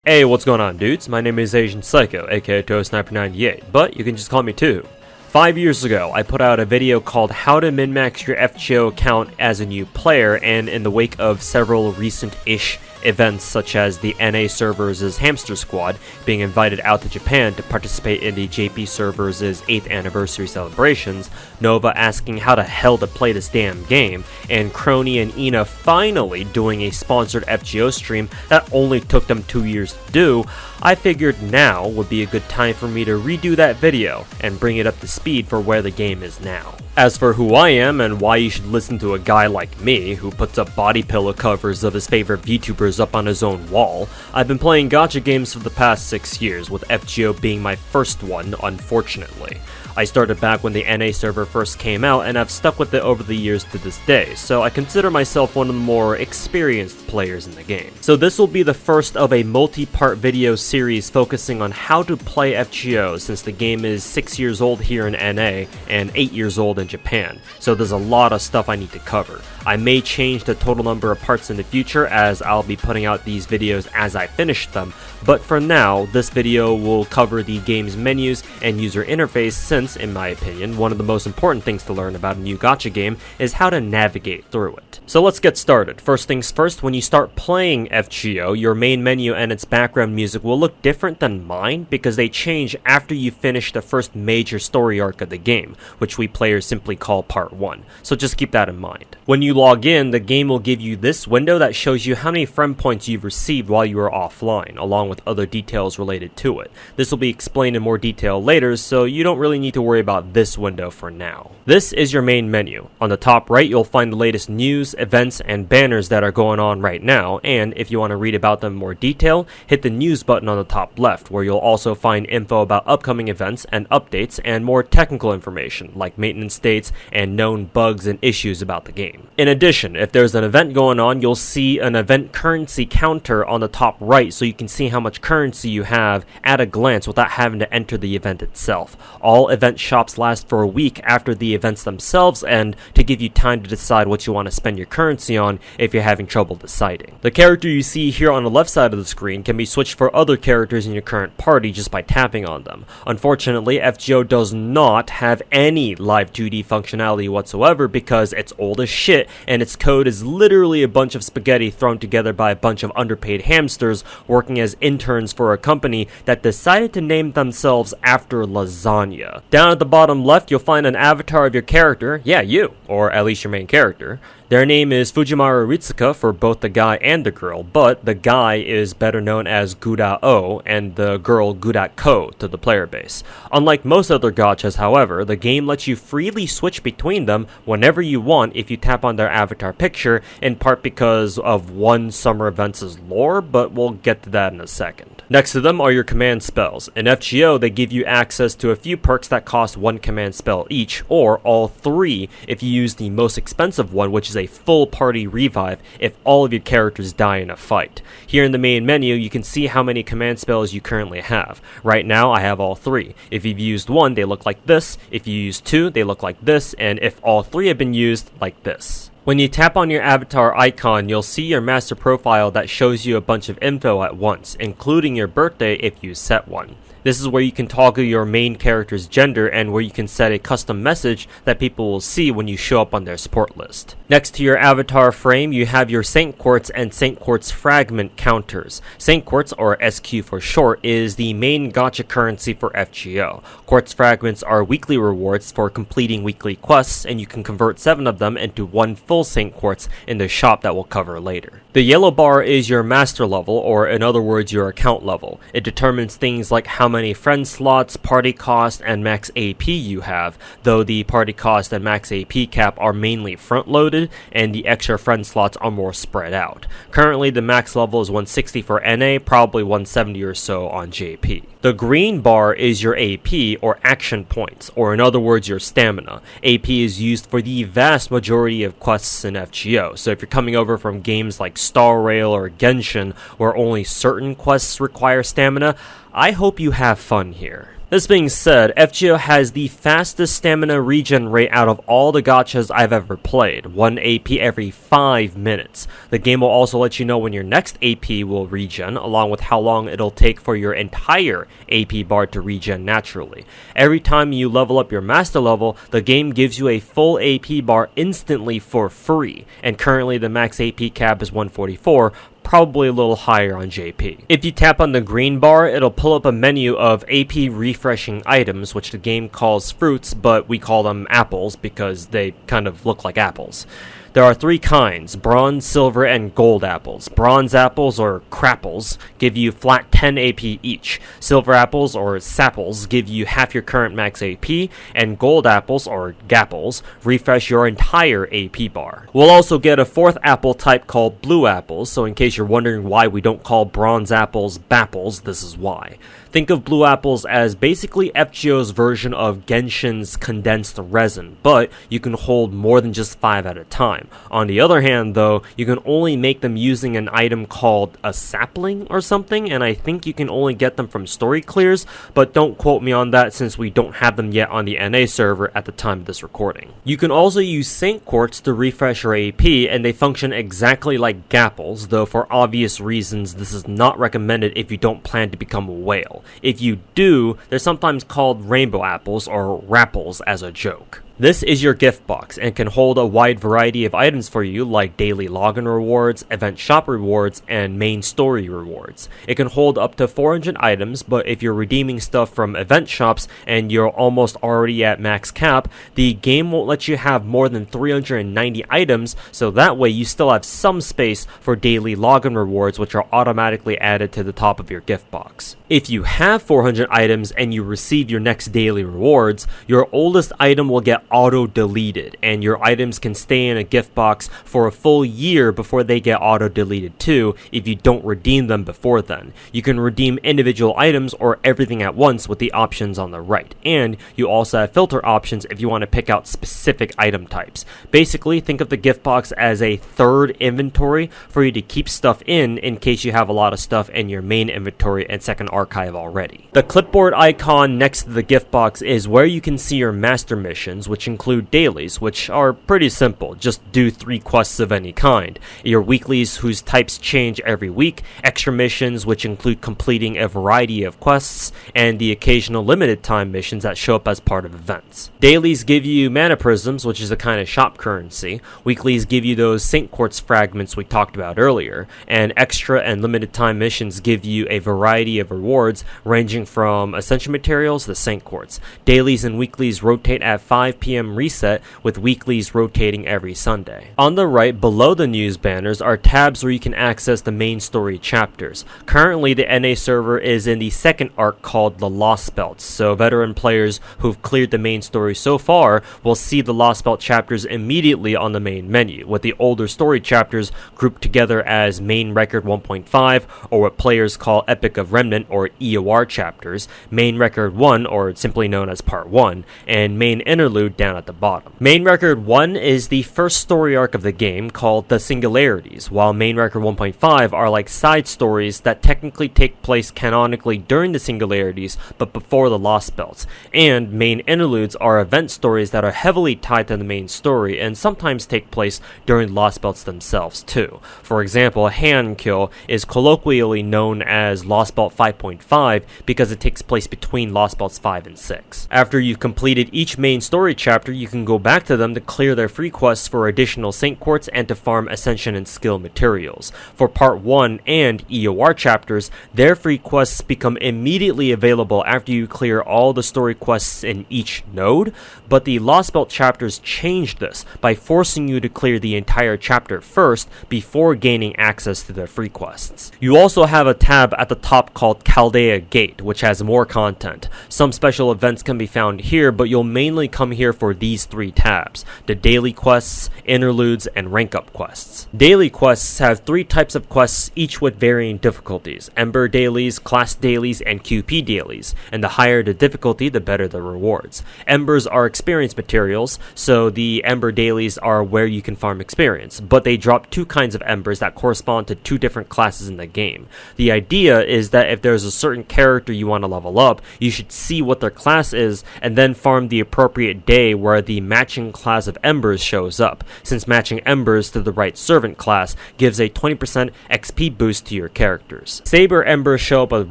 Hey, what's going on, dudes? My name is Asian Psycho, aka ToSniper98, but you can just call me 2. 5 years ago, I put out a video called How to Min-Max Your FGO Account as a New Player, and in the wake of several recent-ish events such as the NA servers' Hamster Squad being invited out to Japan to participate in the JP servers' 8th anniversary celebrations, Nova asking how the hell to play this damn game, and Crony and Ina finally doing a sponsored FGO stream that only took them 2 years to do, I figured now would be a good time for me to redo that video and bring it up to speed for where the game is now. As for who I am and why you should listen to a guy like me who puts up body pillow covers of his favorite VTubers up on his own wall, I've been playing gacha games for the past 6 years, with FGO being my first one, unfortunately. I started back when the NA server first came out, and I've stuck with it over the years to this day, so I consider myself one of the more experienced players in the game. So this will be the first of a multi-part video series focusing on how to play FGO, since the game is 6 years old here in NA and 8 years old in Japan, so there's a lot of stuff I need to cover. I may change the total number of parts in the future, as I'll be putting out these videos as I finish them, but for now, this video will cover the game's menus and user interface, since, in my opinion, one of the most important things to learn about a new gacha game is how to navigate through it. So let's get started. First things first, when you start playing FGO, your main menu and its background music will look different than mine because they change after you finish the first major story arc of the game, which we players simply call Part 1, so just keep that in mind. When you log in, the game will give you this window that shows you how many friend points you've received while you were offline, along with other details related to it. This will be explained in more detail later, so you don't really need to worry about this window for now. This is your main menu. On the top right, you'll find the latest news, events, and banners that are going on right now, and if you want to read about them in more detail, hit the news button on the top left, where you'll also find info about upcoming events and updates, and more technical information, like maintenance dates and known bugs and issues about the game. In addition, if there's an event going on, you'll see an event currency counter on the top right, so you can see how much currency you have at a glance without having to enter the event itself. All event shops last for a week after the events themselves end, to give you time to decide what you want to spend your currency on if you're having trouble deciding. The character you see here on the left side of the screen can be switched for other characters in your current party just by tapping on them. Unfortunately, FGO does not have any live 2D functionality whatsoever because it's old as shit and its code is literally a bunch of spaghetti thrown together by a bunch of underpaid hamsters working as interns for a company that decided to name themselves after lasagna. Down at the bottom left, you'll find an avatar of your character, yeah, you, or at least your main character. Their name is Fujimaru Ritsuka for both the guy and the girl, but the guy is better known as Guda-O and the girl Guda-Ko to the player base. Unlike most other gachas, however, the game lets you freely switch between them whenever you want if you tap on their avatar picture, in part because of one summer events' lore, but we'll get to that in a second. Next to them are your command spells. In FGO, they give you access to a few perks that cost one command spell each, or all three if you use the most expensive one, which is a full party revive if all of your characters die in a fight. Here in the main menu, you can see how many command spells you currently have. Right now, I have all three. If you've used one, they look like this. If you use two, they look like this. And if all three have been used, like this. When you tap on your avatar icon, you'll see your master profile that shows you a bunch of info at once, including your birthday if you set one. This is where you can toggle your main character's gender and where you can set a custom message that people will see when you show up on their support list. Next to your avatar frame, you have your Saint Quartz and Saint Quartz Fragment counters. Saint Quartz, or SQ for short, is the main gacha currency for FGO. Quartz Fragments are weekly rewards for completing weekly quests, and you can convert 7 of them into one full Saint Quartz in the shop that we'll cover later. The yellow bar is your master level, or in other words, your account level. It determines things like how many friend slots, party cost, and max AP you have, though the party cost and max AP cap are mainly front-loaded, and the extra friend slots are more spread out. Currently, the max level is 160 for NA, probably 170 or so on JP. The green bar is your AP, or action points, or in other words, your stamina. AP is used for the vast majority of quests in FGO, so if you're coming over from games like Star Rail or Genshin, where only certain quests require stamina, I hope you have fun here. This being said, FGO has the fastest stamina regen rate out of all the gachas I've ever played, 1 AP every 5 minutes. The game will also let you know when your next AP will regen, along with how long it'll take for your entire AP bar to regen naturally. Every time you level up your master level, the game gives you a full AP bar instantly for free, and currently the max AP cap is 144, probably a little higher on JP. If you tap on the green bar, it'll pull up a menu of AP refreshing items, which the game calls fruits, but we call them apples because they kind of look like apples. There are 3 kinds, bronze, silver, and gold apples. Bronze apples, or crapples, give you flat 10 AP each. Silver apples, or sapples, give you half your current max AP, and gold apples, or gapples, refresh your entire AP bar. We'll also get a 4th apple type called blue apples, so in case you're wondering why we don't call bronze apples bapples, this is why. Think of blue apples as basically FGO's version of Genshin's condensed resin, but you can hold more than just 5 at a time. On the other hand, though, you can only make them using an item called a sapling or something, and I think you can only get them from story clears, but don't quote me on that since we don't have them yet on the NA server at the time of this recording. You can also use Saint Quartz to refresh your AP, and they function exactly like gapples, though for obvious reasons this is not recommended if you don't plan to become a whale. If you do, they're sometimes called rainbow apples or rapples as a joke. This is your gift box and can hold a wide variety of items for you like daily login rewards, event shop rewards, and main story rewards. It can hold up to 400 items, but if you're redeeming stuff from event shops and you're almost already at max cap, the game won't let you have more than 390 items, so that way you still have some space for daily login rewards, which are automatically added to the top of your gift box. If you have 400 items and you receive your next daily rewards, your oldest item will get auto-deleted, and your items can stay in a gift box for a full year before they get auto-deleted too if you don't redeem them before then. You can redeem individual items or everything at once with the options on the right, and you also have filter options if you want to pick out specific item types. Basically, think of the gift box as a third inventory for you to keep stuff in case you have a lot of stuff in your main inventory and second archive already. The clipboard icon next to the gift box is where you can see your master missions, which include dailies, which are pretty simple. Just do 3 quests of any kind. Your weeklies, whose types change every week, extra missions, which include completing a variety of quests, and the occasional limited time missions that show up as part of events. Dailies give you mana prisms, which is a kind of shop currency. Weeklies give you those Saint Quartz fragments we talked about earlier, and extra and limited time missions give you a variety of rewards ranging from essential materials to Saint Quartz. Dailies and weeklies rotate at 5 p.m. reset, with weeklies rotating every Sunday. On the right, below the news banners, are tabs where you can access the main story chapters. Currently, the NA server is in the second arc called the Lost Belts, so veteran players who've cleared the main story so far will see the Lost Belt chapters immediately on the main menu, with the older story chapters grouped together as Main Record 1.5, or what players call Epic of Remnant or EOR chapters, Main Record 1, or simply known as Part 1, and Main Interlude down at the bottom. Main Record 1 is the first story arc of the game, called The Singularities, while Main Record 1.5 are like side stories that technically take place canonically during the Singularities but before the Lost Belts, and Main Interludes are event stories that are heavily tied to the main story and sometimes take place during Lost Belts themselves too. For example, Hand Kill is colloquially known as Lost Belt 5.5 because it takes place between Lost Belts 5 and 6. After you've completed each main story chapter, you can go back to them to clear their free quests for additional Saint Quartz and to farm Ascension and skill materials. For Part 1 and EOR chapters, their free quests become immediately available after you clear all the story quests in each node, but the Lost Belt chapters changed this by forcing you to clear the entire chapter first before gaining access to their free quests. You also have a tab at the top called Chaldea Gate, which has more content. Some special events can be found here, but you'll mainly come here appear for these 3 tabs: the daily quests, interludes, and rank up quests. Daily quests have 3 types of quests, each with varying difficulties: Ember dailies, class dailies, and QP dailies, and the higher the difficulty, the better the rewards. Embers are experience materials, so the Ember dailies are where you can farm experience, but they drop 2 kinds of Embers that correspond to 2 different classes in the game. The idea is that if there's a certain character you want to level up, you should see what their class is and then farm the appropriate day where the matching class of Embers shows up, since matching Embers to the right servant class gives a 20% XP boost to your characters. Saber Embers show up with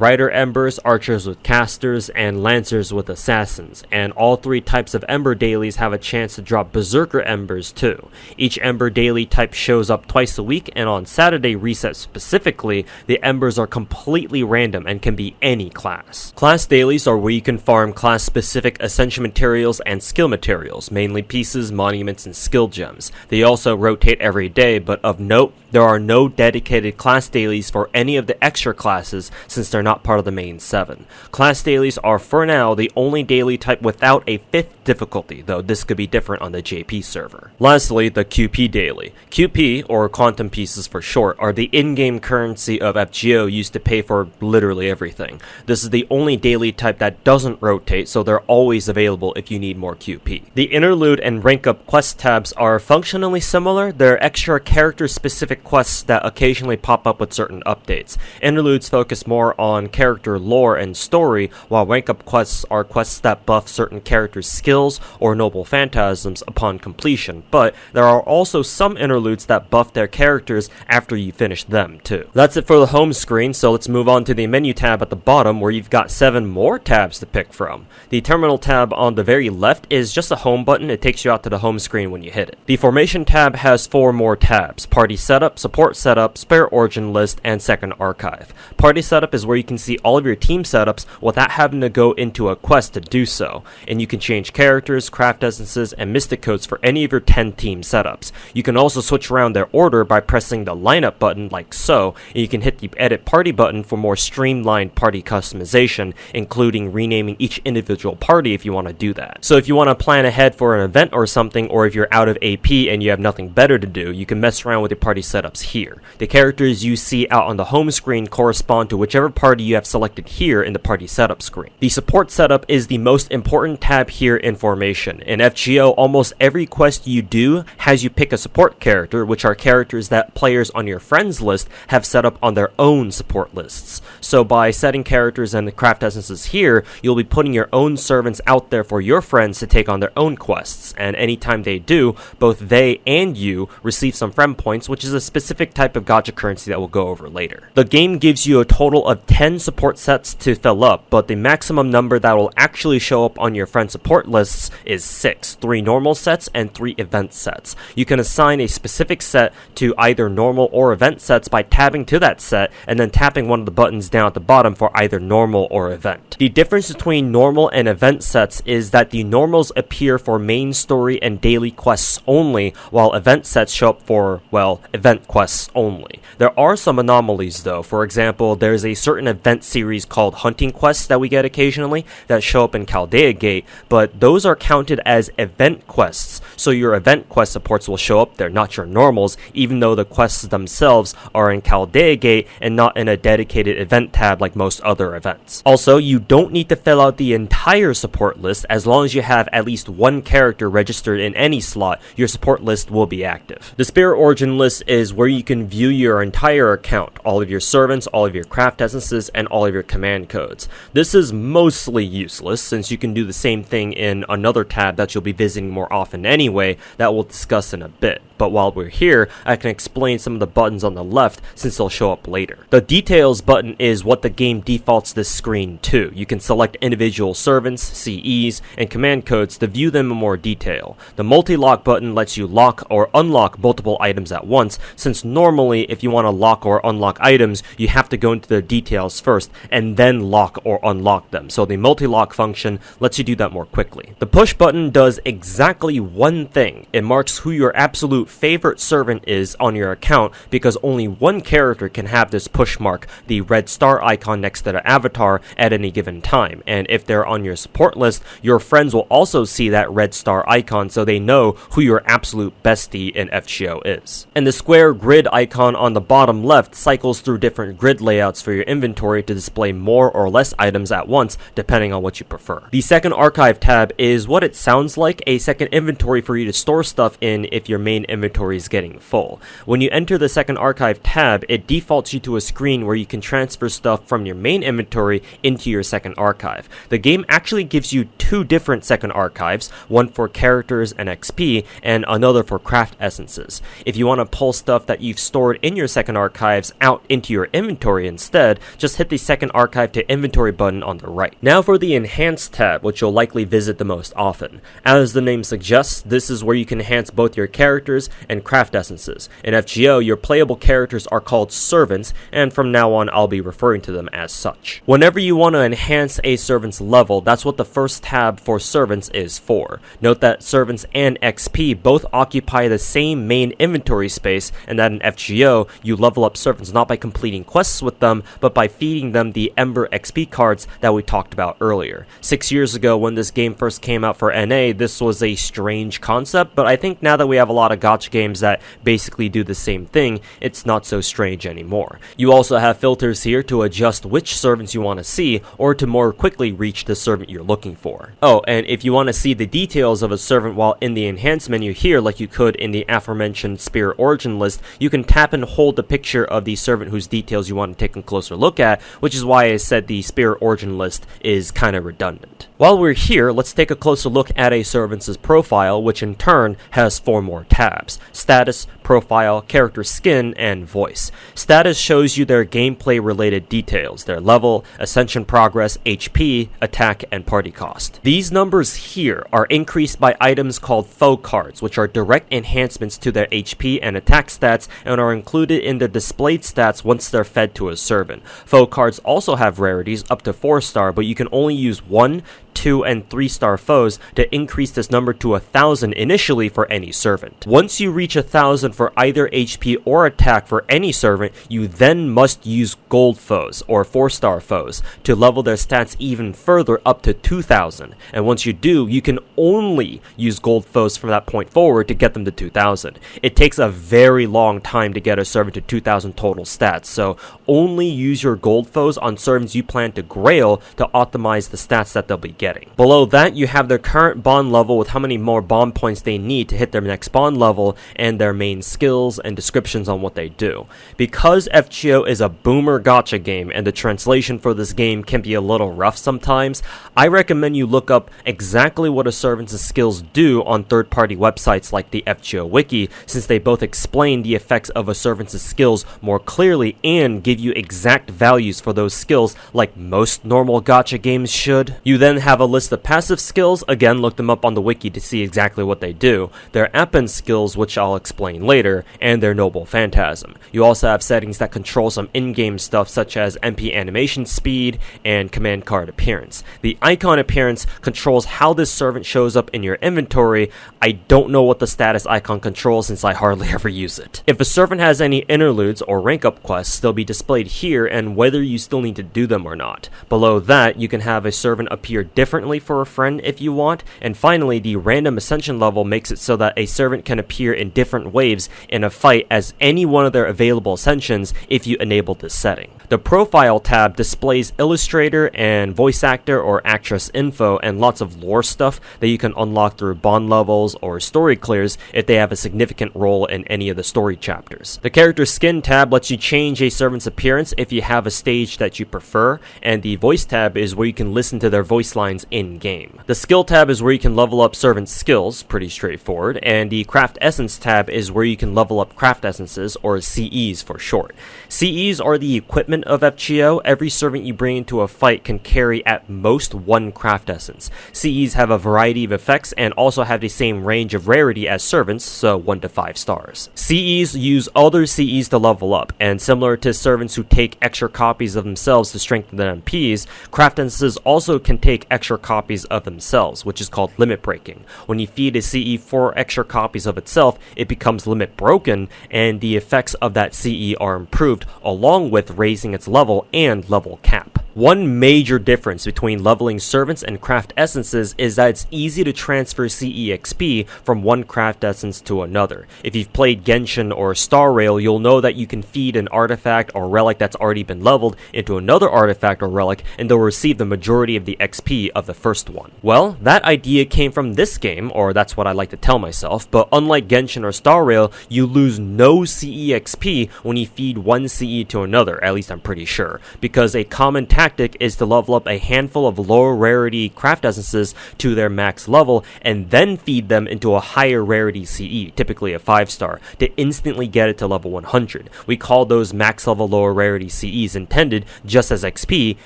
Rider Embers, Archers with Casters, and Lancers with Assassins, and all 3 types of Ember dailies have a chance to drop Berserker Embers too. Each Ember daily type shows up twice a week, and on Saturday reset specifically, the Embers are completely random and can be any class. Class dailies are where you can farm class-specific Ascension materials and skill materials, mainly pieces, monuments, and skill gems. They also rotate every day, but of note, there are no dedicated class dailies for any of the extra classes since they're not part of the main 7. Class dailies are, for now, the only daily type without a 5th difficulty, though this could be different on the JP server. Lastly, the QP daily. QP, or quantum pieces for short, are the in-game currency of FGO used to pay for literally everything. This is the only daily type that doesn't rotate, so they're always available if you need more QP. The interlude and rank up quest tabs are functionally similar. They're extra character-specific quests that occasionally pop up with certain updates. Interludes focus more on character lore and story, while rank up quests are quests that buff certain characters' skills or noble phantasms upon completion, but there are also some interludes that buff their characters after you finish them too. That's it for the home screen, so let's move on to the menu tab at the bottom where you've got 7 more tabs to pick from. The terminal tab on the very left is just a home button. It takes you out to the home screen when you hit it. The formation tab has 4 more tabs: party setup, support setup, spare origin list, and second archive. Party setup is where you can see all of your team setups without having to go into a quest to do so, and you can change characters, craft essences, and mystic codes for any of your 10 team setups. You can also switch around their order by pressing the lineup button like so, and you can hit the edit party button for more streamlined party customization, including renaming each individual party if you want to do that. So if you want to plan ahead for an event or something, or if you're out of AP and you have nothing better to do, you can mess around with your party setups here. The characters you see out on the home screen correspond to whichever party you have selected here in the party setup screen. The support setup is the most important tab here in formation. In FGO, almost every quest you do has you pick a support character, which are characters that players on your friends list have set up on their own support lists. So by setting characters and the craft essences here, you'll be putting your own servants out there for your friends to take on their own quests, and anytime they do, both they and you receive some friend points, which is a specific type of gacha currency that we'll go over later. The game gives you a total of 10 support sets to fill up, but the maximum number that will actually show up on your friend support lists is 6, 3 normal sets and 3 event sets. You can assign a specific set to either normal or event sets by tabbing to that set and then tapping one of the buttons down at the bottom for either normal or event. The difference between normal and event sets is that the normals appear for main story and daily quests only, while event sets show up for, well, event quests only. There are some anomalies though. For example, there's a certain event series called Hunting Quests that we get occasionally that show up in Chaldea Gate, but those are counted as event quests, so your event quest supports will show up there, not your normals, even though the quests themselves are in Chaldea Gate and not in a dedicated event tab like most other events. Also, you don't need to fill out the entire support list. As long as you have at least one character registered in any slot, your support list will be active. The Spirit Origin list is where you can view your entire account, all of your servants, all of your craft essences, and all of your command codes. This is mostly useless since you can do the same thing in another tab that you'll be visiting more often anyway that we'll discuss in a bit. But while we're here, I can explain some of the buttons on the left since they'll show up later. The Details button is what the game defaults this screen to. You can select individual servants, CEs, and command codes to view them in more detail. The Multi-Lock button lets you lock or unlock multiple items at once, since normally if you want to lock or unlock items, you have to go into the details first and then lock or unlock them. So the Multi-Lock function lets you do that more quickly. The Push button does exactly one thing. It marks who your absolute favorite servant is on your account, because only one character can have this push mark, the red star icon next to the avatar, at any given time. And if they're on your support list, your friends will also see that red star icon so they know who your absolute bestie in FGO is. And the square grid icon on the bottom left cycles through different grid layouts for your inventory to display more or less items at once depending on what you prefer. The second archive tab is what it sounds like, a second inventory for you to store stuff in if your main inventory is getting full. When you enter the second archive tab, it defaults you to a screen where you can transfer stuff from your main inventory into your second archive. The game actually gives you two different second archives, one for characters and XP, and another for craft essences. If you want to pull stuff that you've stored in your second archives out into your inventory instead, just hit the second archive to inventory button on the right. Now for the enhanced tab, which you'll likely visit the most often. As the name suggests, this is where you can enhance both your characters and craft essences. In FGO, your playable characters are called servants, and from now on I'll be referring to them as such. Whenever you want to enhance a servant's level, that's what the first tab for servants is for. Note that servants and XP both occupy the same main inventory space, and that in FGO, you level up servants not by completing quests with them, but by feeding them the Ember XP cards that we talked about earlier. 6 years ago when this game first came out for NA, this was a strange concept, but I think now that we have a lot of gacha games that basically do the same thing, it's not so strange anymore. You also have filters here to adjust which servants you want to see, or to more quickly reach the servant you're looking for. Oh, and if you want to see the details of a servant while in the enhance menu here, like you could in the aforementioned Spirit Origin list, you can tap and hold the picture of the servant whose details you want to take a closer look at, which is why I said the Spirit Origin list is kind of redundant. While we're here, let's take a closer look at a servant's profile, which in turn has 4 more tabs: status, profile, character skin, and voice. Status shows you their gameplay related details, their level, ascension progress, HP, attack, and party cost. These numbers here are increased by items called foe cards, which are direct enhancements to their HP and attack stats and are included in the displayed stats once they're fed to a servant. Foe cards also have rarities up to 4-star, but you can only use 1, 2, and 3-star foes to increase this number to 1,000 initially for any servant. Once you reach 1,000 for either HP or attack for any servant, you then must use gold foes or 4-star foes to level their stats even further up to 2,000. And once you do, you can only use gold foes from that point forward to get them to 2,000. It takes a very long time to get a servant to 2,000 total stats, so only use your gold foes on servants you plan to grail to optimize the stats that they'll be getting. Below that, you have their current bond level with how many more bond points they need to hit their next bond level, and their main skills and descriptions on what they do. Because FGO is a boomer gacha game and the translation for this game can be a little rough sometimes, I recommend you look up exactly what a servant's skills do on third-party websites like the FGO Wiki, since they both explain the effects of a servant's skills more clearly and give you exact values for those skills like most normal gacha games should. You then have a list of passive skills, again look them up on the wiki to see exactly what they do, their append skills, which I'll explain later, and their noble phantasm. You also have settings that control some in-game stuff such as MP animation speed and command card appearance. The icon appearance controls how this servant shows up in your inventory. I don't know what the status icon controls since I hardly ever use it. If a servant has any interludes or rank up quests, they'll be displayed here and whether you still need to do them or not. Below that, you can have a servant appear differently for a friend if you want, and finally the random ascension level makes it so that a servant can appear in different waves in a fight as any one of their available ascensions if you enable this setting. The profile tab displays illustrator and voice actor or actress info and lots of lore stuff that you can unlock through bond levels or story clears if they have a significant role in any of the story chapters. The character skin tab lets you change a servant's appearance if you have a stage that you prefer, and the voice tab is where you can listen to their voice lines in-game. The skill tab is where you can level up servant skills, pretty straightforward, and the craft essence tab is where you can level up craft essences, or CEs for short. CEs are the equipment of FGO. Every servant you bring into a fight can carry at most 1 craft essence. CEs have a variety of effects and also have the same range of rarity as servants, so 1 to 5 stars. CEs use other CEs to level up, and similar to servants who take extra copies of themselves to strengthen their MPs, craft essences also can take extra copies of themselves, which is called limit breaking. When you feed a CE 4 extra copies of itself, it becomes limit broken, and the effects of that CE are improved along with raising its level and level cap. One major difference between leveling servants and craft essences is that it's easy to transfer CEXP from one craft essence to another. If you've played Genshin or Star Rail, you'll know that you can feed an artifact or relic that's already been leveled into another artifact or relic, and they'll receive the majority of the XP of the first one. Well, that idea came from this game, or that's what I like to tell myself, but unlike Genshin or Star Rail, you lose no CEXP when you feed one CE to another, at least I'm pretty sure, because a common tactic is to level up a handful of lower rarity craft essences to their max level and then feed them into a higher rarity CE, typically a 5-star, to instantly get it to level 100. We call those max level lower rarity CEs, intended just as XP,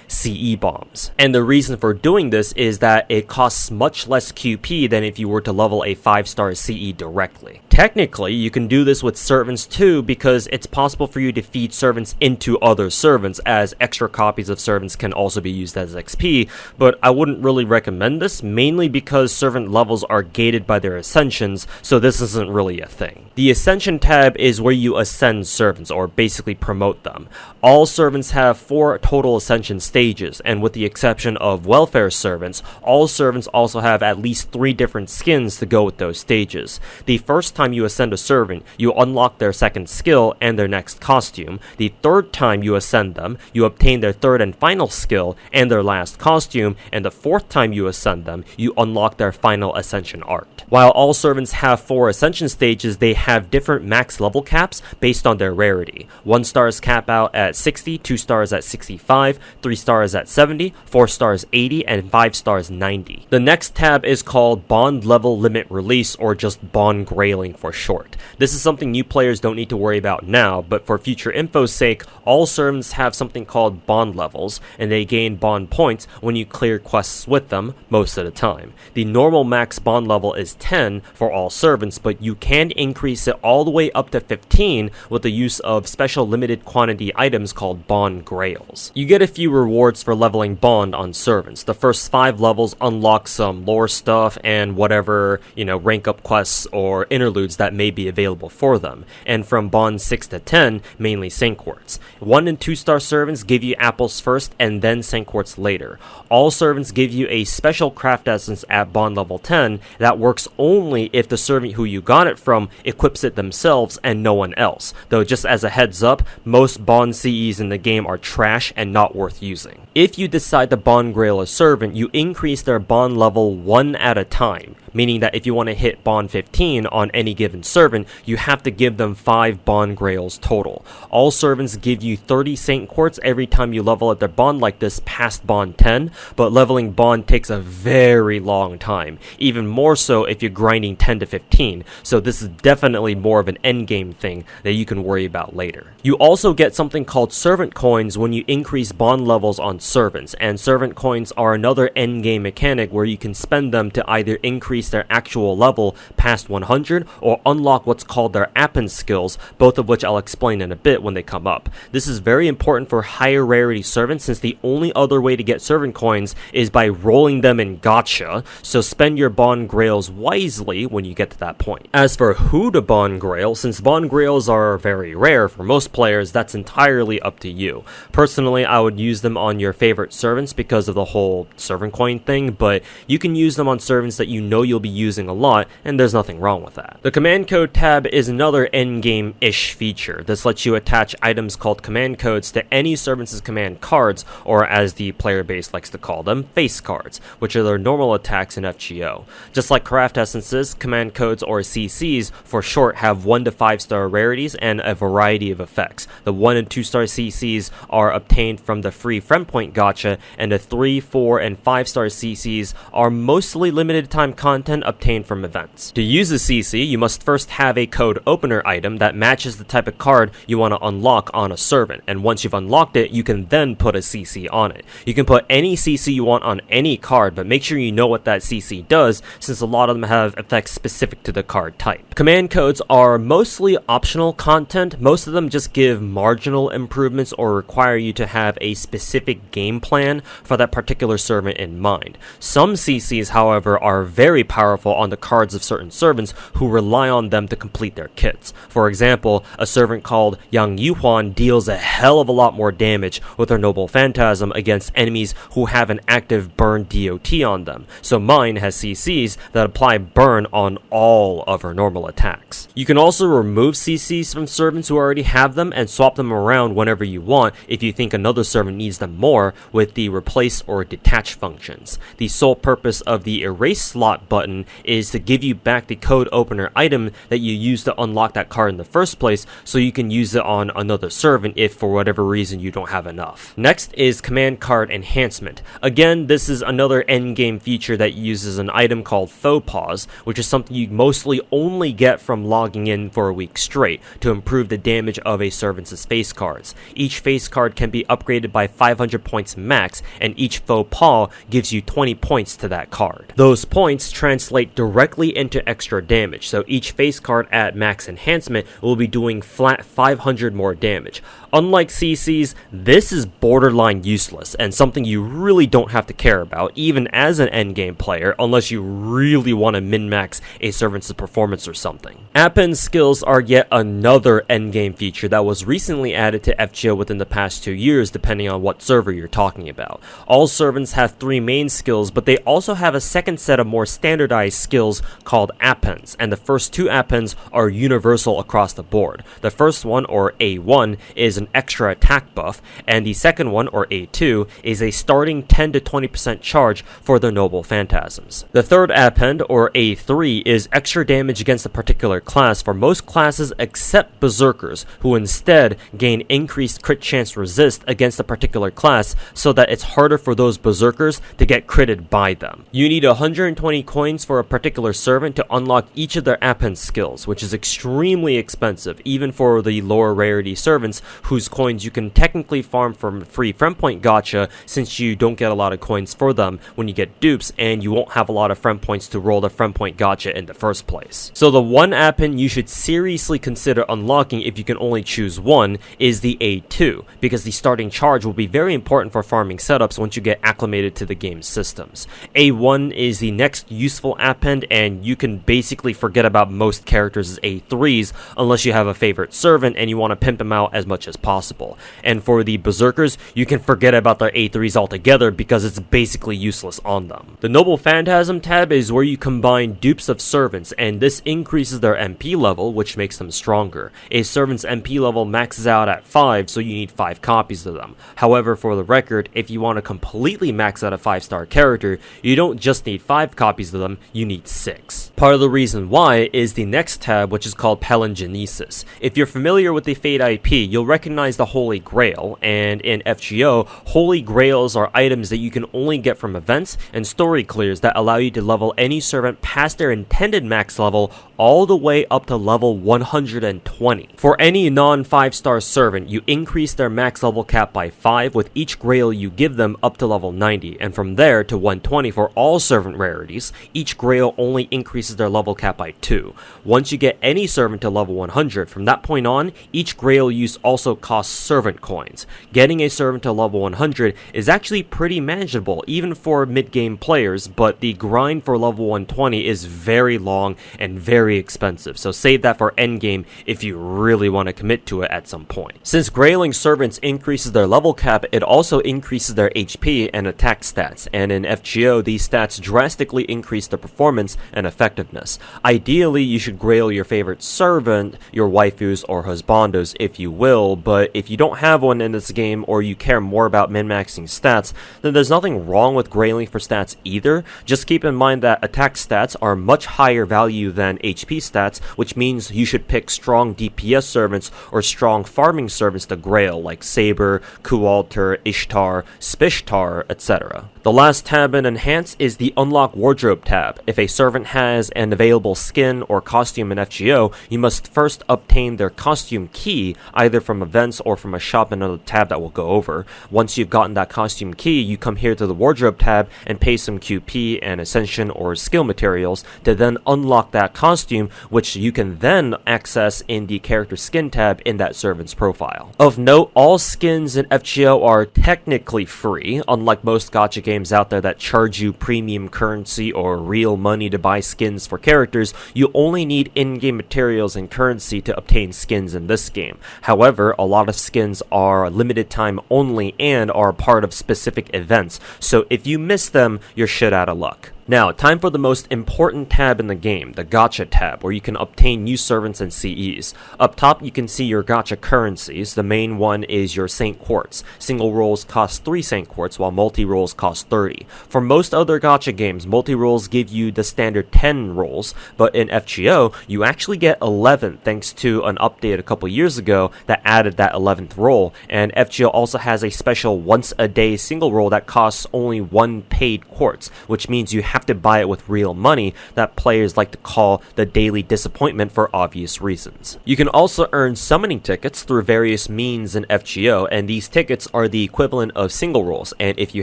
CE bombs. And the reason for doing this is that it costs much less QP than if you were to level a 5-star CE directly. Technically, you can do this with servants too, because it's possible for you to feed servants into other servants, as extra copies of servants can also be used as XP, but I wouldn't really recommend this, mainly because servant levels are gated by their ascensions, so this isn't really a thing. The Ascension tab is where you ascend servants, or basically promote them. All servants have 4 total ascension stages, and with the exception of welfare servants, all servants also have at least 3 different skins to go with those stages. The first time you ascend a servant, you unlock their second skill and their next costume. The third time you ascend them, you obtain their third and final skill and their last costume, and the fourth time you ascend them, you unlock their final ascension art. While all servants have 4 ascension stages, they have different max level caps based on their rarity. 1 stars cap out at 60, 2 stars at 65, 3 stars at 70, 4 stars 80, and 5 stars 90. The next tab is called Bond Level Limit Release, or just Bond Grailing for short. This is something new players don't need to worry about now, but for future info's sake, all servants have something called bond levels, and they gain bond points when you clear quests with them most of the time. The normal max bond level is 10 for all servants, but you can increase it all the way up to 15 with the use of special limited quantity items called bond grails. You get a few rewards for leveling bond on servants. The first 5 levels unlock some lore stuff and whatever, rank up quests or interludes that may be available for them. And from bond 6 to 10, mainly Saint Quartz. 1 and 2 star servants give you apples first and then Saint Quartz later. All servants give you a special craft essence at bond level 10 that works only if the servant who you got it from equips it themselves and no one else. Though just as a heads up, most bond CEs in the game are trash and not worth using. If you decide to bond grail a servant, you increase their bond level 1 at a time, meaning that if you want to hit bond 15 on any given servant, you have to give them 5 bond grails total. All servants give you 30 Saint Quartz every time you level up their bond like this past bond 10, but leveling bond takes a very long time, even more so if you're grinding 10 to 15, so this is definitely more of an endgame thing that you can worry about later. You also get something called servant coins when you increase bond levels on servants, and servant coins are another endgame mechanic where you can spend them to either increase their actual level past 100 or unlock what's called their Appen skills, both of which I'll explain in a bit when they come up. This is very important for higher rarity servants, since the only other way to get servant coins is by rolling them in Gacha, so spend your bond grails wisely when you get to that point. As for who to bond grail, since bond grails are very rare for most players, that's entirely up to you. Personally, I would use them on your favorite servants because of the whole servant coin thing, but you can use them on servants that you know you'll be using a lot, and there's nothing wrong with that. The command code tab is another endgame-ish feature. This lets you attach items called command codes to any servant's command cards, or as the player base likes to call them, face cards, which are their normal attacks in FGO. Just like craft essences, command codes, or CCs for short, have 1 to 5 star rarities and a variety of effects. The 1 and 2 star CCs are obtained from the free friend point gacha, and the 3, 4, and 5 star CCs are mostly limited time content obtained from events. To use a CC, you must first have a code opener item that matches the type of card you want to unlock on a servant, and once you've unlocked it, you can then put a CC on it. You can put any CC you want on any card, but make sure you know what that CC does, since a lot of them have effects specific to the card type. Command codes are mostly optional content. Most of them just give marginal improvements or require you to have a specific game plan for that particular servant in mind. Some CCs, however, are very powerful on the cards of certain servants who rely on them to complete their kits. For example, a servant called Yang Yuhuan deals a hell of a lot more damage with her Noble Phantasm against enemies who have an active burn DOT on them, so mine has CCs that apply burn on all of her normal attacks. You can also remove CCs from servants who already have them and swap them around whenever you want if you think another servant needs them more with the replace or detach functions. The sole purpose of the erase slot button is to give you back the code opener item that you used to unlock that card in the first place, so you can use it on another servant if for whatever reason you don't have enough. Next is command card enhancement. Again, this is another endgame feature that uses an item called Faux Pause, which is something you mostly only get from logging in for a week straight to improve the damage of a servant's face cards. Each face card can be upgraded by 500 points max, and each Faux Pas gives you 20 points to that card. Those points translate directly into extra damage, so each face card at max enhancement will be doing flat 500 more damage. Unlike CCs, this is borderline useless and something you really don't have to care about, even as an endgame player, unless you really want to min-max a servant's performance or something. Append skills are yet another endgame feature that was recently added to FGO within the past 2 years, depending on what server you're talking about. All servants have 3 main skills, but they also have a second set of more standardized skills called appends, and the first 2 appends are universal across the board. The first one, or A1, is an extra attack buff, and the second one, or A2, is a starting 10 to 20% charge for the Noble Phantasms. The third append, or A3, is extra damage against a particular class for most classes except Berserkers, who instead gain increased crit chance resist against a particular class, so that it's harder for those Berserkers to get critted by them. You need 120 coins for a particular servant to unlock each of their append skills, which is extremely expensive, even for the lower rarity servants whose coins you can technically farm from free friend point gacha, since you don't get a lot of coins for them when you get dupes, and you won't have a lot of friend points to roll the friend point gacha in the first place. So the one append you should seriously consider unlocking if you can only choose one is the A2, because the starting charge will be very important for farming setups once you get acclimated to the game's systems. A1 is the next useful append, and you can basically forget about most characters as A3s unless you have a favorite servant and you want to pimp them out as much as possible. And for the Berserkers, you can forget about their A3s altogether because it's basically useless on them. The Noble Phantasm tab is where you combine dupes of servants, and this increases their MP level, which makes them stronger. A servant's MP level maxes out at 5, so you need 5 copies of them. However, for the record, if you want to completely max out a 5-star character, you don't just need 5 copies of them, you need 6. Part of the reason why is the next tab, which is called Palingenesis. If you're familiar with the Fate IP, you'll recognize the Holy Grail, and in FGO, Holy Grails are items that you can only get from events and story clears that allow you to level any servant past their intended max level all the way up to level 120. For any non-5-star servant, you increase their max level cap by 5 with each grail you give them up to level 90, and from there to 120 for all servant rarities. Each grail only increases their level cap by 2. Once you get any servant to level 100, from that point on, each grail use also costs servant coins. Getting a servant to level 100 is actually pretty manageable, even for mid-game players, but the grind for level 120 is very long and very expensive, so save that for endgame if you really want to commit to it at some point. Since grailing servants increases their level cap, it also increases their HP and attack stats, and in FGO, these stats drastically increase their performance and effectiveness. Ideally, you should grail your favorite servant, your waifus or husbandos if you will, but if you don't have one in this game or you care more about min-maxing stats, then there's nothing wrong with grailing for stats either. Just keep in mind that attack stats are much higher value than HP stats, which means you should pick strong DPS servants or strong farming servants to grail, like Saber, Kualter, Ishtar, Spishtar, etc. The last tab in Enhance is the Unlock Wardrobe tab. If a servant has an available skin or costume in FGO, you must first obtain their costume key, either from events or from a shop in another tab that we'll go over. Once you've gotten that costume key, you come here to the Wardrobe tab and pay some QP and Ascension or skill materials to then unlock that costume, which you can then access in the character skin tab in that servant's profile. Of note, all skins in FGO are technically free, unlike most gacha games out there that charge you premium currency or real money to buy skins for characters, you only need in-game materials and currency to obtain skins in this game. However, a lot of skins are limited time only and are part of specific events, so if you miss them, you're shit out of luck. Now, time for the most important tab in the game, the Gacha tab, where you can obtain new servants and CEs. Up top, you can see your Gacha currencies. The main one is your Saint Quartz. Single rolls cost 3 Saint Quartz, while multi-rolls cost 30. For most other Gacha games, multi-rolls give you the standard 10 rolls, but in FGO, you actually get 11 thanks to an update a couple years ago that added that 11th roll, and FGO also has a special once-a-day single roll that costs only 1 paid quartz, which means you have to buy it with real money that players like to call the daily disappointment for obvious reasons. You can also earn summoning tickets through various means in FGO, and these tickets are the equivalent of single rolls, and if you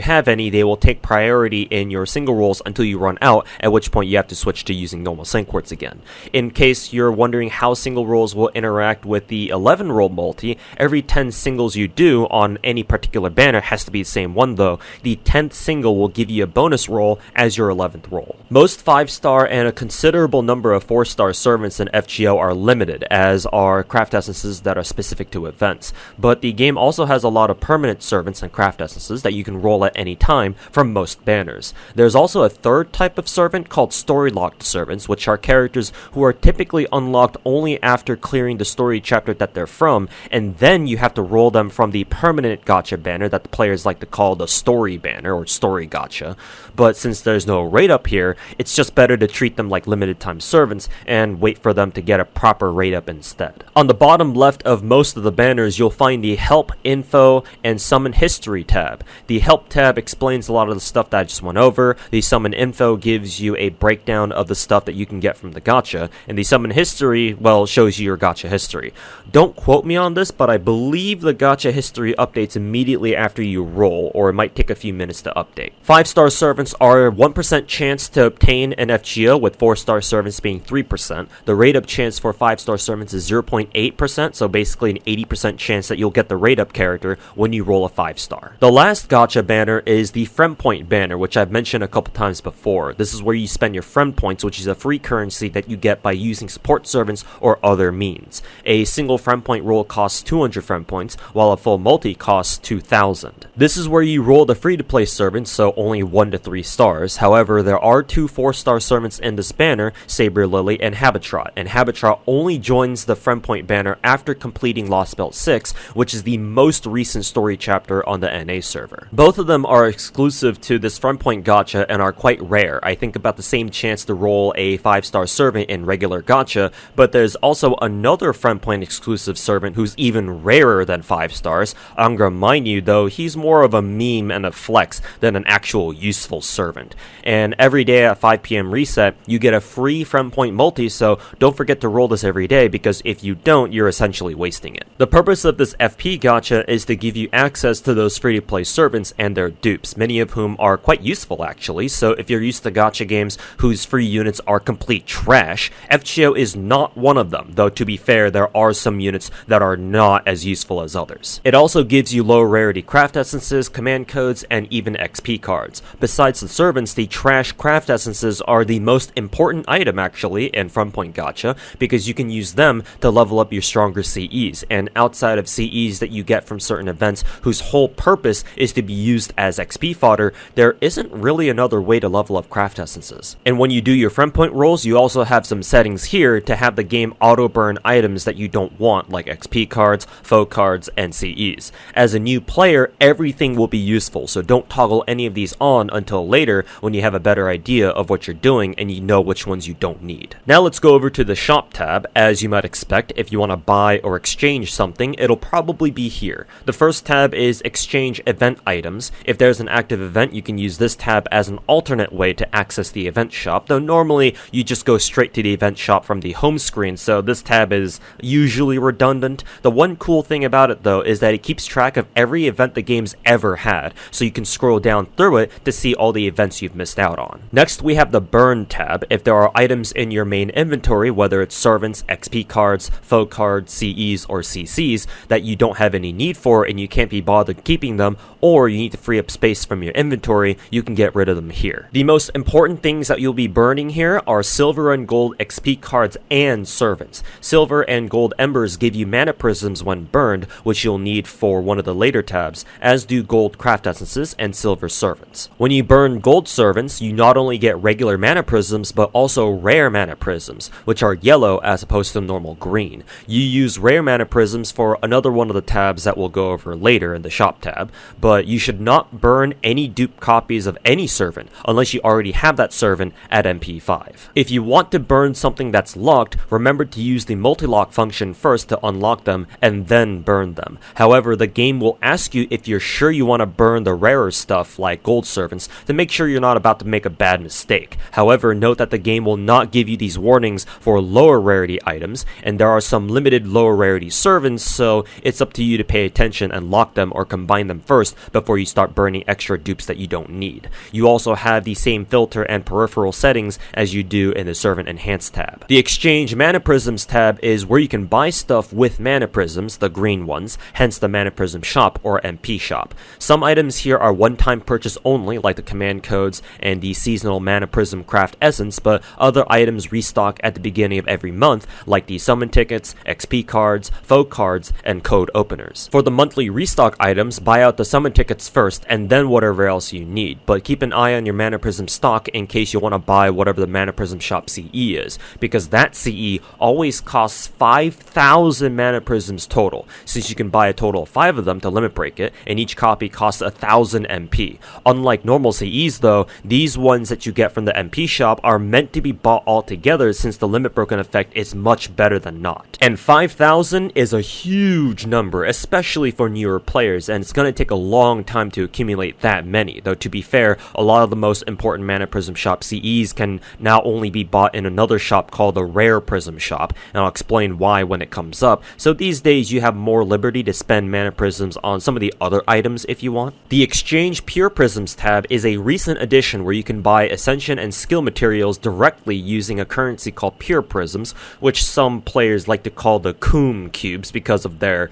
have any, they will take priority in your single rolls until you run out, at which point you have to switch to using normal Saint Quartz again. In case you're wondering how single rolls will interact with the 11 roll multi, every 10 singles you do on any particular banner has to be the same one though. The 10th single will give you a bonus roll as your 11th roll. Most 5-star and a considerable number of 4-star servants in FGO are limited, as are craft essences that are specific to events, but the game also has a lot of permanent servants and craft essences that you can roll at any time from most banners. There's also a third type of servant called story-locked servants, which are characters who are typically unlocked only after clearing the story chapter that they're from, and then you have to roll them from the permanent gacha banner that the players like to call the story banner or story gacha. But since there's no rate up here, it's just better to treat them like limited time servants and wait for them to get a proper rate up instead. On the bottom left of most of the banners, you'll find the Help, Info, and Summon History tab. The Help tab explains a lot of the stuff that I just went over. The Summon Info gives you a breakdown of the stuff that you can get from the gacha, and the Summon History, well, shows you your gacha history. Don't quote me on this, but I believe the gacha history updates immediately after you roll, or it might take a few minutes to update. 5-star servants are 1% chance to obtain an FGO, with 4-star servants being 3%. The rate up chance for 5-star servants is 0.8%, so basically an 80% chance that you'll get the rate up character when you roll a 5-star. The last gacha banner is the Friend Point banner, which I've mentioned a couple times before. This is where you spend your Friend Points, which is a free currency that you get by using support servants or other means. A single Friend Point roll costs 200 Friend Points, while a full multi costs 2,000. This is where you roll the free-to-play servants, so only 1 to 3 stars. However, there are 2 4-star servants in this banner, Saber Lily and Habitrot, and Habitrot only joins the Friend Point banner after completing Lost Belt 6, which is the most recent story chapter on the NA server. Both of them are exclusive to this Friend Point gacha and are quite rare. I think about the same chance to roll a 5-star servant in regular gacha, but there's also another Friend Point exclusive servant who's even rarer than 5 stars. I'm gonna remind you though, he's more of a meme and a flex than an actual useful servant. And every day at 5 PM reset, you get a free Friend Point multi, so don't forget to roll this every day, because if you don't, you're essentially wasting it. The purpose of this FP gacha is to give you access to those free-to-play servants and their dupes, many of whom are quite useful actually, so if you're used to gacha games whose free units are complete trash, FGO is not one of them, though to be fair, there are some units that are not as useful as others. It also gives you low rarity craft essences, command codes, and even XP cards. Besides the servants, the trash craft essences are the most important item actually in Friend Point gacha, because you can use them to level up your stronger CEs, and outside of CEs that you get from certain events whose whole purpose is to be used as XP fodder, there isn't really another way to level up craft essences. And when you do your Friend Point rolls, you also have some settings here to have the game auto burn items that you don't want, like XP cards, faux cards, and CEs. As a new player, everything will be useful, so don't toggle any of these on until later when you have a better idea of what you're doing and you know which ones you don't need. Now let's go over to the shop tab. As you might expect, if you want to buy or exchange something, it'll probably be here. The first tab is exchange event items. If there's an active event, you can use this tab as an alternate way to access the event shop, though normally you just go straight to the event shop from the home screen, so this tab is usually redundant. The one cool thing about it though is that it keeps track of every event the game's ever had, so you can scroll down through it to see all the events you've missed out on. Next, we have the burn tab. If there are items in your main inventory, whether it's servants, XP cards, faux cards, CEs, or CCs that you don't have any need for and you can't be bothered keeping them, or you need to free up space from your inventory, you can get rid of them here. The most important things that you'll be burning here are silver and gold XP cards and servants. Silver and gold embers give you mana prisms when burned, which you'll need for one of the later tabs, as do gold craft essences and silver servants. When you burn gold servants, you not only get regular mana prisms, but also rare mana prisms, which are yellow as opposed to normal green. You use rare mana prisms for another one of the tabs that we'll go over later in the shop tab, but you should not burn any dupe copies of any servant unless you already have that servant at MP5. If you want to burn something that's locked, remember to use the multi-lock function first to unlock them and then burn them. However, the game will ask you if you're sure you want to burn the rarer stuff like gold servants to make sure you're not about to make a bad mistake. However, note that the game will not give you these warnings for lower rarity items, and there are some limited lower rarity servants, so it's up to you to pay attention and lock them or combine them first before you start burning extra dupes that you don't need. You also have the same filter and peripheral settings as you do in the Servant Enhanced tab. The Exchange Mana Prisms tab is where you can buy stuff with mana prisms, the green ones, hence the Mana Prism shop or MP shop. Some items here are one-time purchase only, like the command codes and the seasonal Mana Prism craft essence, but other items restock at the beginning of every month, like the summon tickets, XP cards, folk cards, and code openers. For the monthly restock items, buy out the summon tickets first and then whatever else you need, but keep an eye on your Mana Prism stock in case you want to buy whatever the Mana Prism shop CE is, because that CE always costs 5,000 Mana Prisms total, since you can buy a total of 5 of them to limit break it, and each copy costs 1,000 MP. Unlike normal CEs though, these ones that you get from the MP shop are meant to be bought all together since the limit broken effect is much better than not. And 5,000 is a huge number, especially for newer players, and it's going to take a long time to accumulate that many, though to be fair, a lot of the most important Mana Prism shop CEs can now only be bought in another shop called the Rare Prism shop, and I'll explain why when it comes up, so these days you have more liberty to spend Mana Prisms on some of the other items if you want. The Exchange Pure Prisms tab is a recent addition where you can buy Ascension and skill materials directly using a currency called Pure Prisms, which some players like to call the Coom Cubes because of their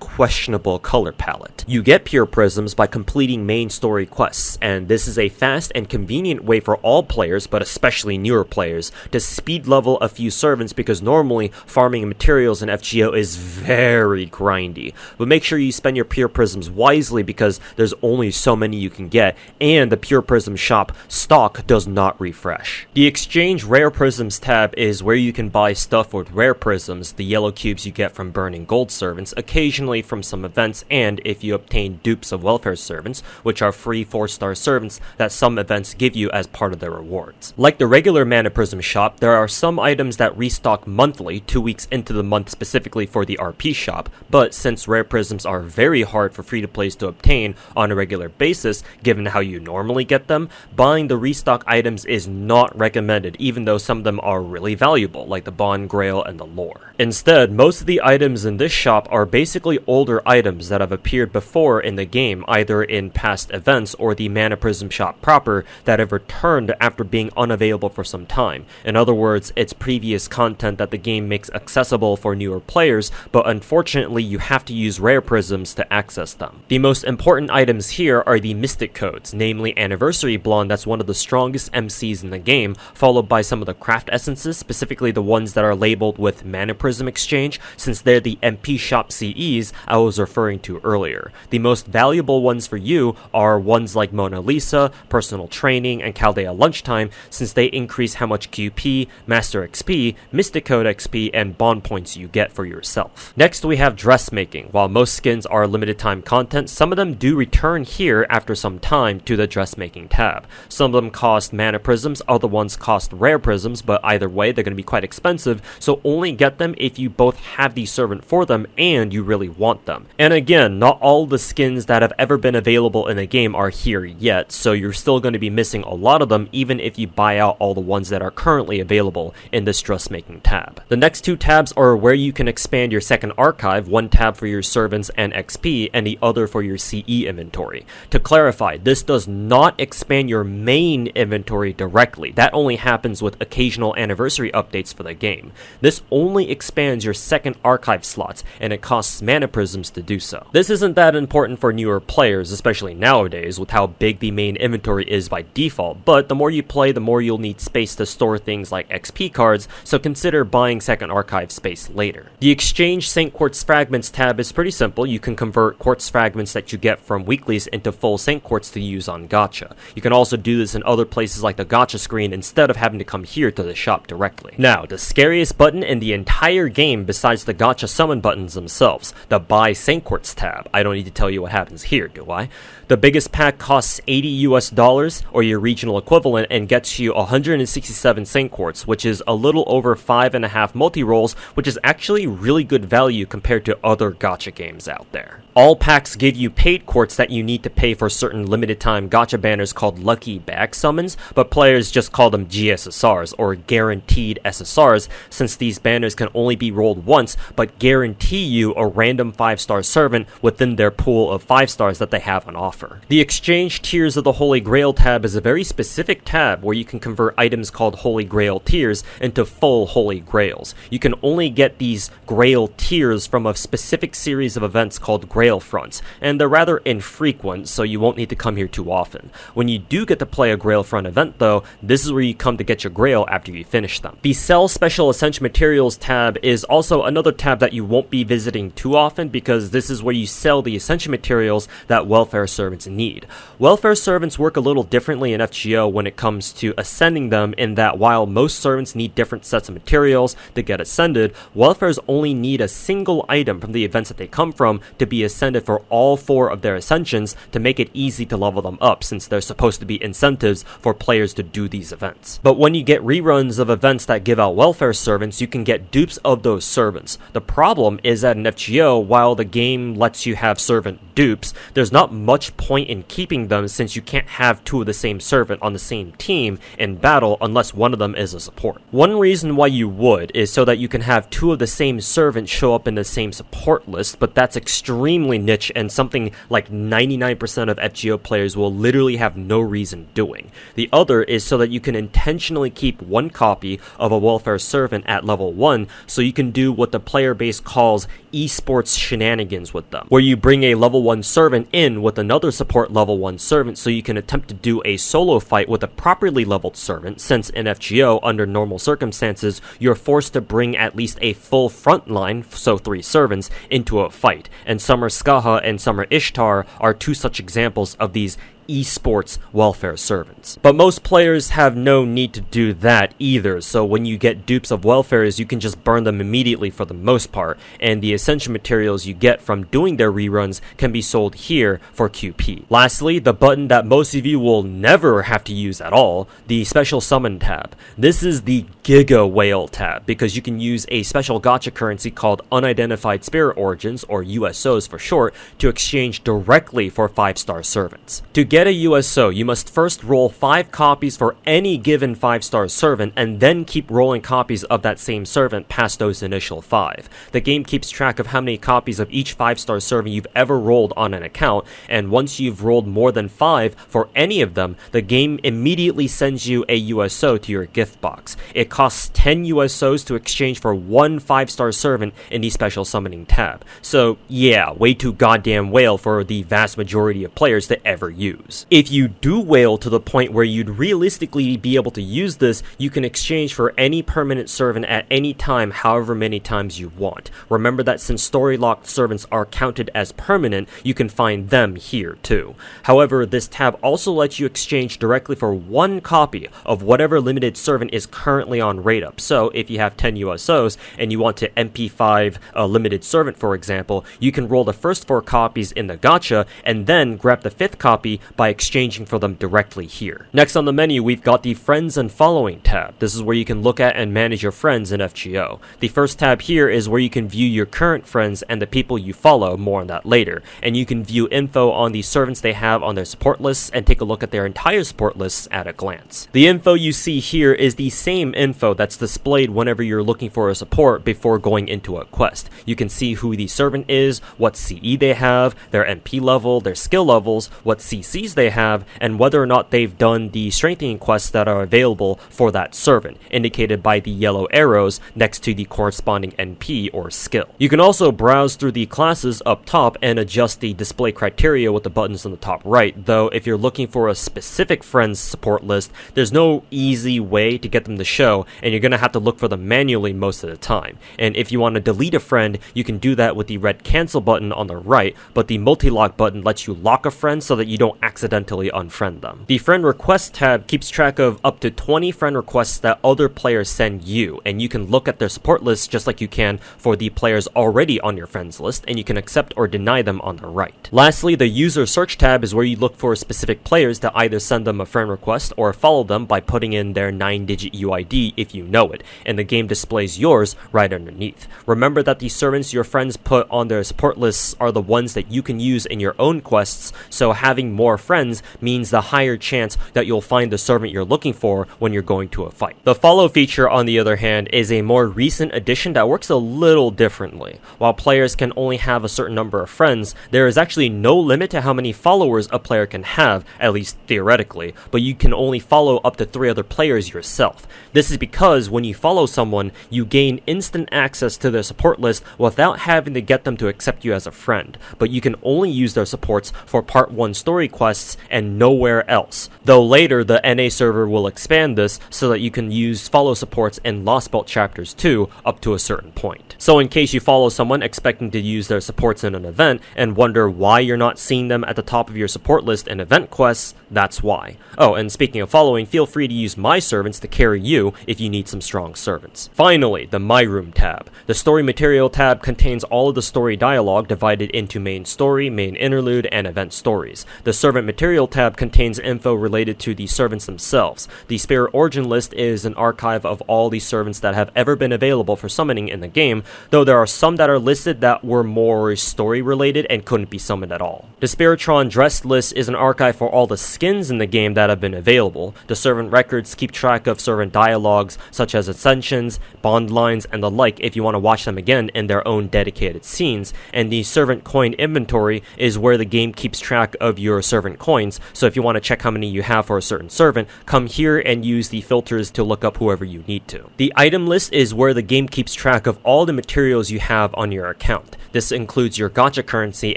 questionable color palette. You get Pure Prisms by completing main story quests, and this is a fast and convenient way for all players, but especially newer players, to speed level a few servants because normally farming materials in FGO is very grindy. But make sure you spend your Pure Prisms wisely because there's only so many you can get, and the Pure Prism shop stock does not refresh. The Exchange Rare Prisms tab is where you can buy stuff with rare prisms, the yellow cubes you get from burning gold servants, occasionally from some events, and if you obtain dupes of welfare servants, which are free 4-star servants that some events give you as part of their rewards. Like the regular Mana Prism shop, there are some items that restock monthly, 2 weeks into the month specifically for the RP shop, but since rare prisms are very hard for free-to-plays to obtain on a regular basis, given how you normally get them, buying the restock items is not recommended, even though some of them are really valuable, like the Bond Grail and the Lore. Instead, most of the items in this shop are basically older items that have appeared before in the game, either in past events or the Mana Prism shop proper, that have returned after being unavailable for some time. In other words, it's previous content that the game makes accessible for newer players, but unfortunately you have to use rare prisms to access them. The most important items here are the Mystic Codes, namely Anniversary Blonde, that's one of the strongest MCs in the game, followed by some of the craft essences, specifically the ones that are labeled with Mana Prism Exchange, since they're the MP shop CEs I was referring to earlier. The most valuable ones for you are ones like Mona Lisa, Personal Training, and Chaldea Lunchtime, since they increase how much QP, Master XP, Mystic Code XP, and bond points you get for yourself. Next we have dressmaking. While most skins are limited time content, some of them do return here after some time to the dressmaking tab. Some of them cost Mana Prisms, other ones cost Rare Prisms, but either way they're going to be quite expensive, so only get them if you both have the servant for them and you really want them. And again, not all the skins that have ever been available in the game are here yet, so you're still going to be missing a lot of them even if you buy out all the ones that are currently available in this dressmaking tab. The next two tabs are where you can expand your second archive, one tab for your servants and XP, and the other for your CE inventory. To clarify, this does not expand your main inventory directly. That only happens with occasional anniversary updates for the game. This only expands your second archive slots, and it costs Mana Prisms to do so. This isn't that important for newer players, especially nowadays with how big the main inventory is by default, but the more you play, the more you'll need space to store things like XP cards, so consider buying second archive space later. The Exchange Saint Quartz Fragments tab is pretty simple. You can convert quartz fragments that you get from weeklies into full Saint Quartz to use on Gacha. You can also do this in other places like the Gacha screen instead of having to come here to the shop directly. Now, the scariest button in the entire game besides the Gacha summon buttons themselves, the Buy Saint Quartz tab. I don't need to tell you what happens here, do I? The biggest pack costs $80 or your regional equivalent and gets you 167 Saint Quartz, which is a little over 5.5 multi-rolls, which is actually really good value compared to other Gacha games out there. All packs give you paid quartz that you need to pay for certain limited time Gacha banners called Lucky Bag Summons, but players just call them GSSRs, or Guaranteed SSRs, since these banners can only be rolled once, but guarantee you a random 5-star servant within their pool of 5 stars that they have on offer. The Exchange Tiers of the Holy Grail tab is a very specific tab where you can convert items called Holy Grail Tiers into full Holy Grails. You can only get these Grail Tiers from a specific series of events called Grail Fronts, and they're rather infrequent, so you won't need to come here too often. When you do get to play a Grail Front event though, this is where you come to get your Grail after you finish them. The Sell Special Essential Materials tab is also another tab that you won't be visiting too often because this is where you sell the essential materials that welfare servants need. Welfare servants work a little differently in FGO when it comes to ascending them, in that while most servants need different sets of materials to get ascended, welfares only need a single item from the events that they come from to be ascended for all 4 of their ascensions to make it easy to level them up, since there's supposed to be incentives for players to do these events. But when you get reruns of events that give out welfare servants, you can get dupes of those servants. The problem is that in FGO, while the game lets you have servant dupes, there's not much point in keeping them since you can't have 2 of the same servant on the same team in battle unless one of them is a support. One reason why you would is so that you can have 2 of the same servant show up in the same support list, but that's extremely niche and something like 99% of FGO players will literally have no reason doing. The other is so that you can intentionally keep 1 copy of a welfare servant at level 1 so you can do what the player base calls esports shenanigans with them, where you bring a level 1 servant in with another support level 1 servant so you can attempt to do a solo fight with a properly leveled servant, since in FGO, under normal circumstances, you're forced to bring at least a full front line, so 3 servants, into a fight, and Summer Skaha and Summer Ishtar are 2 such examples of these esports welfare servants. But most players have no need to do that either, so when you get dupes of welfares, you can just burn them immediately for the most part, and the essential materials you get from doing their reruns can be sold here for QP. Lastly, the button that most of you will never have to use at all, the Special Summon tab. This is the Giga Whale tab, because you can use a special gacha currency called Unidentified Spirit Origins, or USOs for short, to exchange directly for 5-star servants. To get a USO, you must first roll 5 copies for any given 5-star servant, and then keep rolling copies of that same servant past those initial 5. The game keeps track of how many copies of each 5-star servant you've ever rolled on an account, and once you've rolled more than 5 for any of them, the game immediately sends you a USO to your gift box. It costs 10 USOs to exchange for 1 5-star servant in the Special Summoning tab. So yeah, way too goddamn whale for the vast majority of players to ever use. If you do whale to the point where you'd realistically be able to use this, you can exchange for any permanent servant at any time, however many times you want. Remember that since story-locked servants are counted as permanent, you can find them here too. However, this tab also lets you exchange directly for 1 copy of whatever limited servant is currently on rate up. So if you have 10 USOs and you want to MP5 a limited servant, for example, you can roll the first 4 copies in the gacha and then grab the 5th copy by exchanging for them directly here. Next on the menu, we've got the Friends and Following tab. This is where you can look at and manage your friends in FGO. The first tab here is where you can view your current friends and the people you follow, more on that later, and you can view info on the servants they have on their support lists and take a look at their entire support lists at a glance. The info you see here is the same info info that's displayed whenever you're looking for a support before going into a quest. You can see who the servant is, what CE they have, their MP level, their skill levels, what CCs they have, and whether or not they've done the strengthening quests that are available for that servant, indicated by the yellow arrows next to the corresponding NP or skill. You can also browse through the classes up top and adjust the display criteria with the buttons on the top right, though if you're looking for a specific friend's support list, there's no easy way to get them to show, and you're going to have to look for them manually most of the time. And if you want to delete a friend, you can do that with the red cancel button on the right, but the multi-lock button lets you lock a friend so that you don't accidentally unfriend them. The friend request tab keeps track of up to 20 friend requests that other players send you, and you can look at their support list just like you can for the players already on your friends list, and you can accept or deny them on the right. Lastly, the user search tab is where you look for specific players to either send them a friend request or follow them by putting in their 9-digit UID if you know it, and the game displays yours right underneath. Remember that the servants your friends put on their support lists are the ones that you can use in your own quests, so having more friends means the higher chance that you'll find the servant you're looking for when you're going to a fight. The follow feature, on the other hand, is a more recent addition that works a little differently. While players can only have a certain number of friends, there is actually no limit to how many followers a player can have, at least theoretically, but you can only follow up to 3 other players yourself. This is because when you follow someone, you gain instant access to their support list without having to get them to accept you as a friend, but you can only use their supports for Part 1 story quests and nowhere else, though later the NA server will expand this so that you can use follow supports in Lost Belt Chapters 2 up to a certain point. So in case you follow someone expecting to use their supports in an event and wonder why you're not seeing them at the top of your support list in event quests, that's why. Oh, and speaking of following, feel free to use my servants to carry you if you need some strong servants. Finally, the My Room tab. The Story Material tab contains all of the story dialogue divided into main story, main interlude, and event stories. The Servant Material tab contains info related to the servants themselves. The Spirit Origin list is an archive of all the servants that have ever been available for summoning in the game, though there are some that are listed that were more story related and couldn't be summoned at all. The Spiritron Dress list is an archive for all the skins in the game that have been available. The servant records keep track of servant dialogues such as ascensions, bond lines, and the like if you want to watch them again in their own dedicated scenes, and the servant coin inventory is where the game keeps track of your servant coins, so if you want to check how many you have for a certain servant, come here and use the filters to look up whoever you need to. The item list is where the game keeps track of all the materials you have on your account. This includes your gacha currency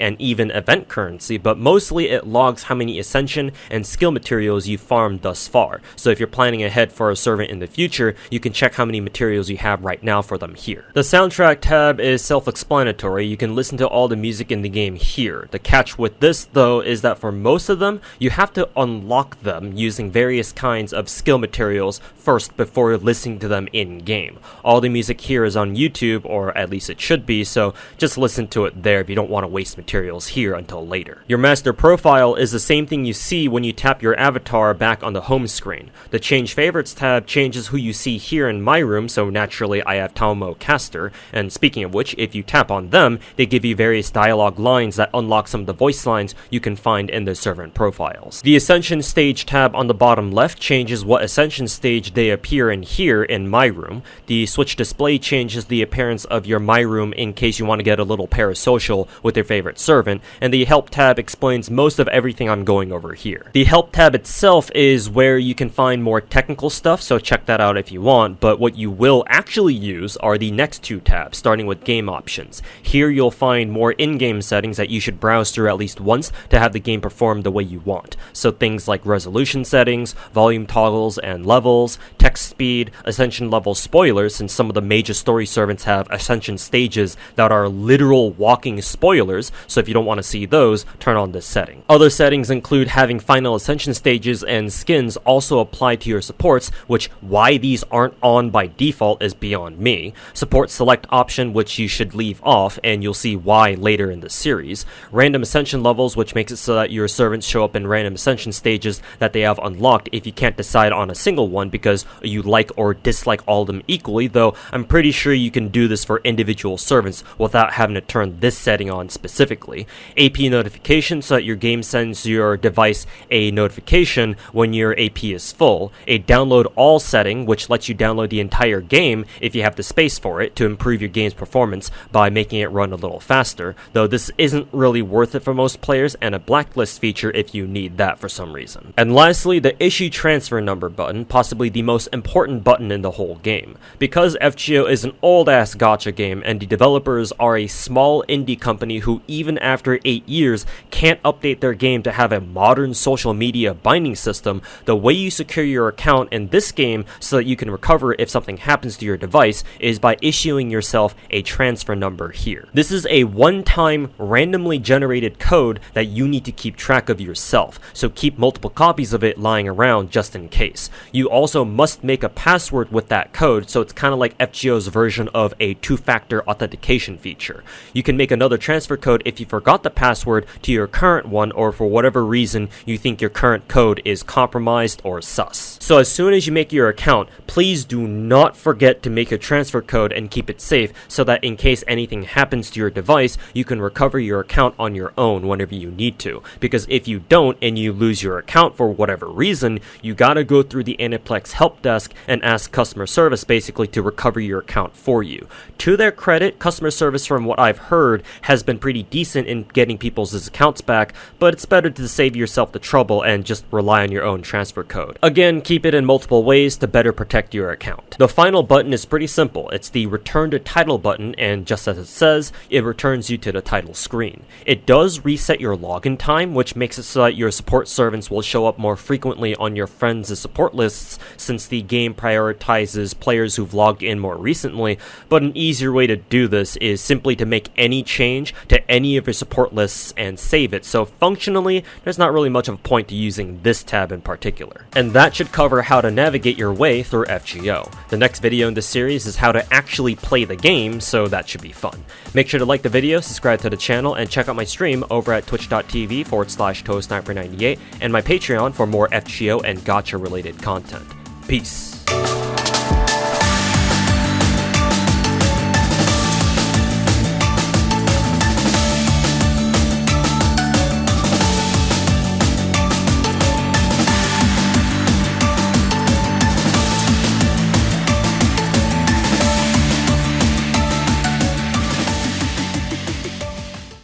and even event currency, but mostly it logs how many ascension and skill materials you've farmed thus far. So if you're planning ahead for a servant in the future, you can check how many materials you have right now for them here. The soundtrack tab is self-explanatory. You can listen to all the music in the game here. The catch with this, though, is that for most of them, you have to unlock them using various kinds of skill materials first before listening to them in-game. All the music here is on YouTube, or at least it should be, so just listen to it there if you don't want to waste materials here until later. Your master profile is the same thing you see when you tap your avatar back on the home screen. The Change Favorites tab changes who you see here in my room, so naturally I have Talmo Caster, and speaking of which, if you tap on them, they give you various dialogue lines that unlock some of the voice lines you can find in the servant profiles. The Ascension Stage tab on the bottom left changes what Ascension Stage they appear in here in my room. The Switch display changes the appearance of your my room in case you want to get a little parasocial with your favorite servant, and the Help tab explains most of everything I'm going over here. The Help tab itself is where you can find more technical stuff, so check that out if you want, but what you will actually use are the next 2 tabs, starting with Game Options. Here you'll find more in-game settings that you should browse through at least once to have the game perform the way you want. So things like resolution settings, volume toggles and levels, text speed, ascension level spoilers, since some of the major story servants have ascension stages that are literal walking spoilers, so if you don't want to see those, turn on this setting. Other settings include having final ascension stages and skins also apply to your supports, which why these aren't on by default is beyond me. Support select option, which you should leave off, and you'll see why later in the series. Random ascension levels, which makes it so that your servants show up in random ascension stages that they have unlocked if you can't decide on a single one because you like or dislike all of them equally, though I'm pretty sure you can do this for individual servants without having to turn this setting on specifically. AP notification, so that your game sends your device a notification when your AP is full. A download all setting, which lets you download the entire game if you have the space for it to improve your game's performance by making it run a little faster, though this isn't really worth it for most players, and a blacklist feature if you need that for some reason. And lastly, the issue transfer number button, possibly the most important button in the whole game. Because FGO is an old-ass gacha game and the developers are a small indie company who even after 8 years can't update their game to have a modern social media binding system, the way you secure your account in this game so that you can recover if something happens to your device is by issuing yourself a transfer number here. This is a one-time randomly generated code that you need to keep track of yourself, so keep multiple copies of it lying around just in case. You also must make a password with that code, so it's kind of like FGO's version of a two-factor authentication feature. You can make another transfer code if you forgot the password to your current one, or for whatever reason you think your current code is compromised or sus. So as soon as you make your account, please do not forget to make a transfer code and keep it safe so that in case anything happens to your device, you can recover your account on your own whenever you need to. Because if you don't and you lose your account for whatever reason, you gotta go through the Aniplex help desk and ask customer service basically to recover your account for you. To their credit, customer service from what I've heard has been pretty decent in getting people's accounts back, but it's better to save yourself the trouble and just rely on your own transfer code. Again, keep it in multiple ways to better protect your account. The final button is pretty simple. It's the return to title button, and just as it says, it returns you to the title screen. It does reset your login time, which makes it so that your support servants will show up more frequently on your friends' support lists since the game prioritizes players who've logged in more recently, but an easier way to do this is simply to make any change to any of your support lists and save it, so functionally, there's not really much of a point to using this tab in particular. And that should cover how to navigate your way through FGO. The next video in this series is how to actually play the game, so that should be fun. Make sure to like the video, subscribe to the channel, and check out my stream over at twitch.tv/ToeSniper98 and my Patreon for more FGO and gacha related content. Peace.